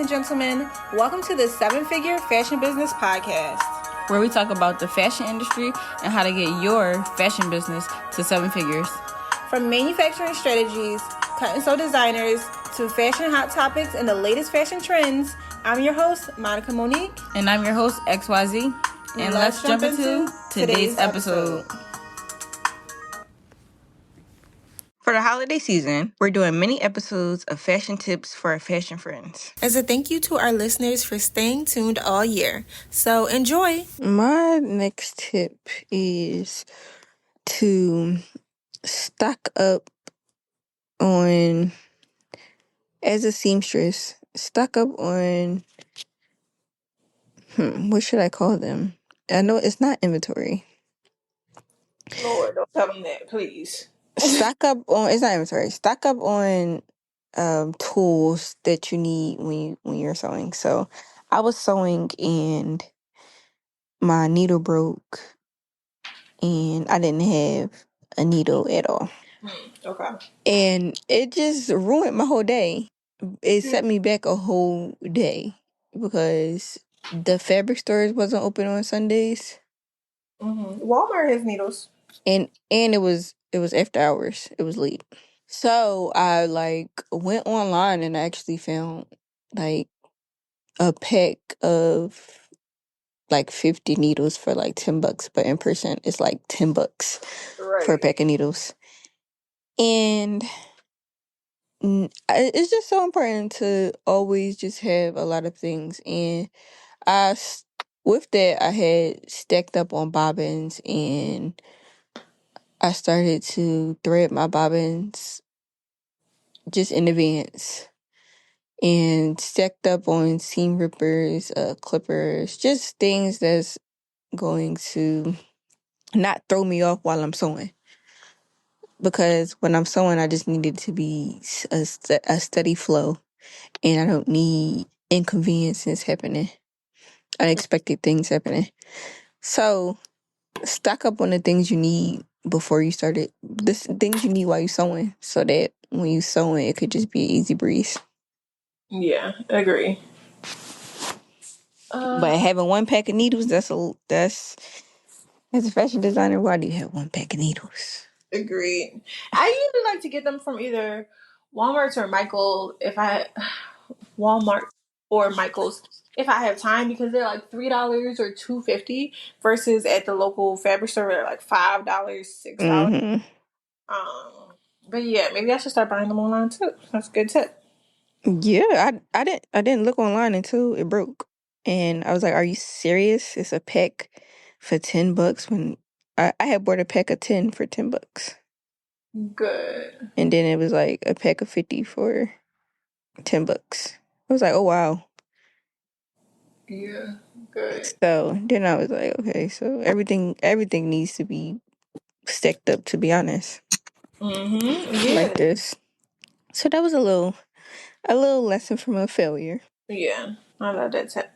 and gentlemen. Welcome to the 7-Figure Fashion Business Podcast, where we talk about the fashion industry and how to get your fashion business to 7 figures. From manufacturing strategies, cut and sew designers, to fashion hot topics and the latest fashion trends, I'm your host, Monica Monique. And I'm your host, XYZ. And let's jump into today's episode. For the holiday season, we're doing mini episodes of fashion tips for our fashion friends. As a thank you to our listeners for staying tuned all year. So enjoy. My next tip is to stock up on, as a seamstress, stock up on, what should I call them? I know it's not inventory. Lord, don't tell them that, please. Stock up on, it's not inventory. Stock up on tools that you need when you're sewing. So I was sewing and my needle broke and I didn't have a needle at all. Okay. And it just ruined my whole day. It set me back a whole day because the fabric stores wasn't open on Sundays. Walmart has needles. And it was after hours. It was late. So I went online and I actually found like a pack of 50 needles for $10, but in person it's $10 for a pack of needles. And it's just so important to always just have a lot of things. And with that, I had stacked up on bobbins, and I started to thread my bobbins just in advance, and stacked up on seam rippers, clippers, just things that's going to not throw me off while I'm sewing. Because when I'm sewing, I just need it to be a steady flow, and I don't need inconveniences happening, unexpected things happening. So stock up on the things you need before you start it. The things you need while you're sewing, so that when you sewing, it could just be an easy breeze. Yeah, I agree. But having one pack of needles, that's as a fashion designer, why do you have one pack of needles? Agreed. I usually like to get them from either Walmart or Michael's if I have time, because they're $3 or $2.50 versus at the local fabric store they're $5, $6. But yeah, maybe I should start buying them online too. That's a good tip. Yeah, I didn't look online until it broke, and I was like, "Are you serious? It's a pack for $10 when I had bought a pack of 10 for $10." Good. And then it was a pack of 50 for $10. I was like, "Oh wow." Yeah, good. So then I was like, okay, so everything needs to be stacked up, to be honest. Yeah. Like this. So that was a little lesson from a failure. Yeah, I love that tip.